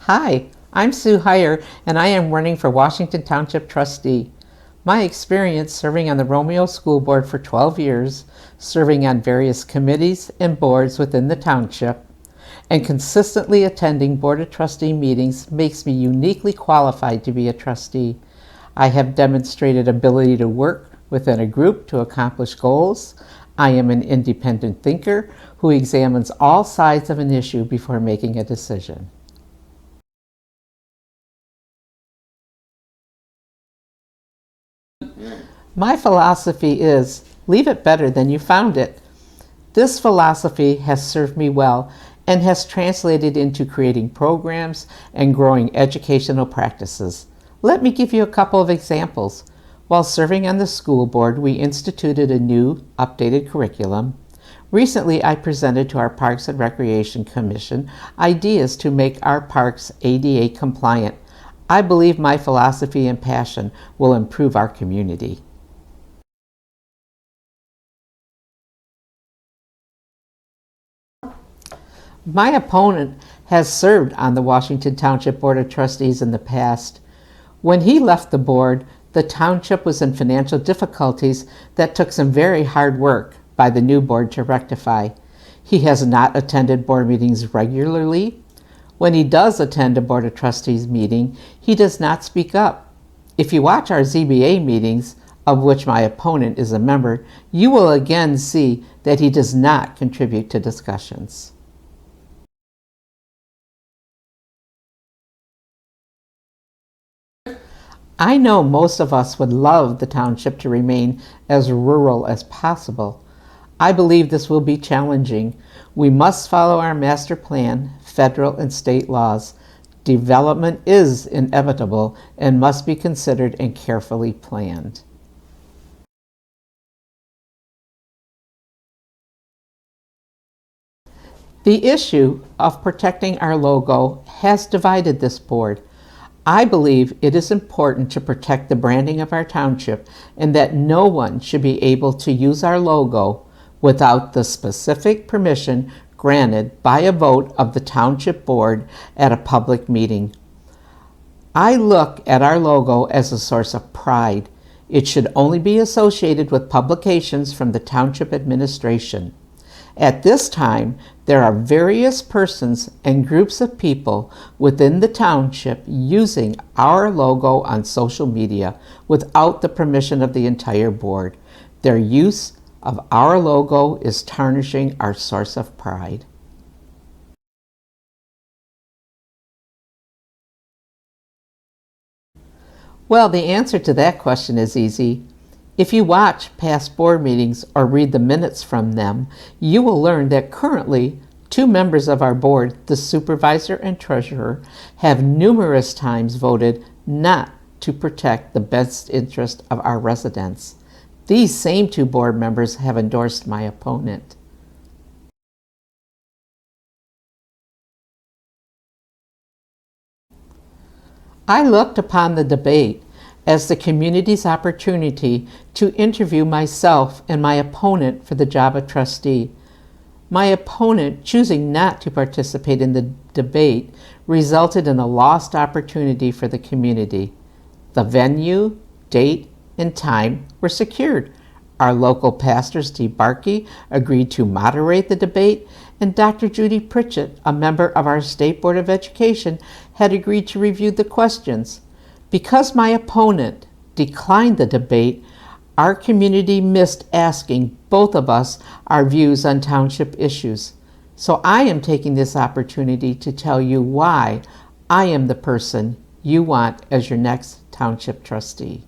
Hi, I'm Sue Hier, and I am running for Washington Township Trustee. My experience serving on the Romeo School Board for 12 years, serving on various committees and boards within the township, and consistently attending Board of Trustee meetings makes me uniquely qualified to be a trustee. I have demonstrated ability to work within a group to accomplish goals. I am an independent thinker who examines all sides of an issue before making a decision. My philosophy is, leave it better than you found it. This philosophy has served me well and has translated into creating programs and growing educational practices. Let me give you a couple of examples. While serving on the school board, we instituted a new, updated curriculum. Recently, I presented to our Parks and Recreation Commission ideas to make our parks ADA compliant. I believe my philosophy and passion will improve our community. My opponent has served on the Washington Township Board of Trustees in the past. When he left the board, the township was in financial difficulties that took some very hard work by the new board to rectify. He has not attended board meetings regularly. When he does attend a Board of Trustees meeting, he does not speak up. If you watch our ZBA meetings, of which my opponent is a member, you will again see that he does not contribute to discussions. I know most of us would love the township to remain as rural as possible. I believe this will be challenging. We must follow our master plan, federal and state laws. Development is inevitable and must be considered and carefully planned. The issue of protecting our logo has divided this board. I believe it is important to protect the branding of our township and that no one should be able to use our logo without the specific permission granted by a vote of the township board at a public meeting. I look at our logo as a source of pride. It should only be associated with publications from the township administration. At this time, there are various persons and groups of people within the township using our logo on social media without the permission of the entire board. Their use of our logo is tarnishing our source of pride. Well, the answer to that question is easy. If you watch past board meetings or read the minutes from them, you will learn that currently 2 members of our board, the supervisor and treasurer, have numerous times voted not to protect the best interest of our residents. These same 2 board members have endorsed my opponent. I looked upon the debate as the community's opportunity to interview myself and my opponent for the job of trustee. My opponent choosing not to participate in the debate resulted in a lost opportunity for the community. The venue, date, and time were secured. Our local pastor, Steve Barkey, agreed to moderate the debate, and Dr. Judy Pritchett, a member of our State Board of Education, had agreed to review the questions. Because my opponent declined the debate, our community missed asking both of us our views on township issues. So I am taking this opportunity to tell you why I am the person you want as your next township trustee.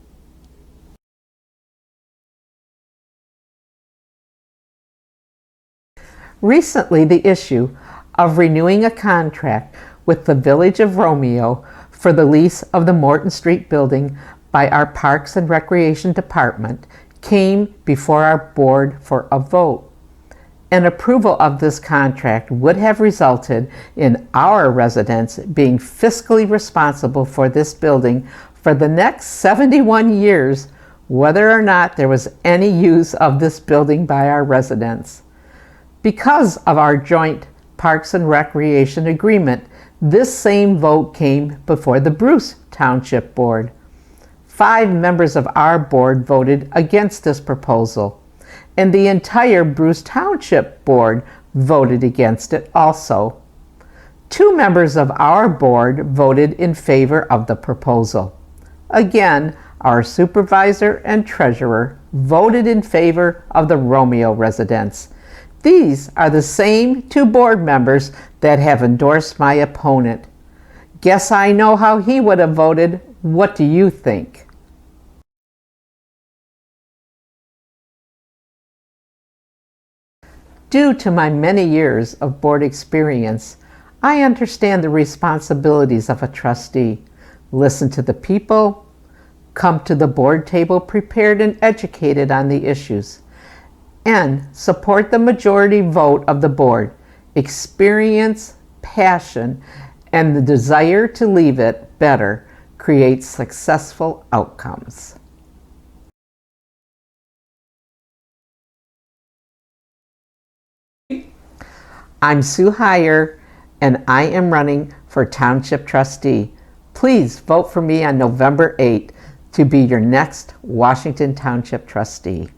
Recently, the issue of renewing a contract with the Village of Romeo for the lease of the Morton Street building by our Parks and Recreation Department came before our board for a vote. An approval of this contract would have resulted in our residents being fiscally responsible for this building for the next 71 years, whether or not there was any use of this building by our residents. Because of our joint Parks and Recreation agreement, This same vote came before the Bruce Township Board. 5 members of our board voted against this proposal, and the entire Bruce Township Board voted against it also. 2 members of our board voted in favor of the proposal. Again, our supervisor and treasurer voted in favor of the Romeo residence. These are the same 2 board members that have endorsed my opponent. Guess I know how he would have voted. What do you think? Due to my many years of board experience, I understand the responsibilities of a trustee. Listen to the people, come to the board table prepared and educated on the issues, and support the majority vote of the board. Experience, passion, and the desire to leave it better create successful outcomes. I'm Sue Hier, and I am running for Township Trustee. Please vote for me on November 8th to be your next Washington Township Trustee.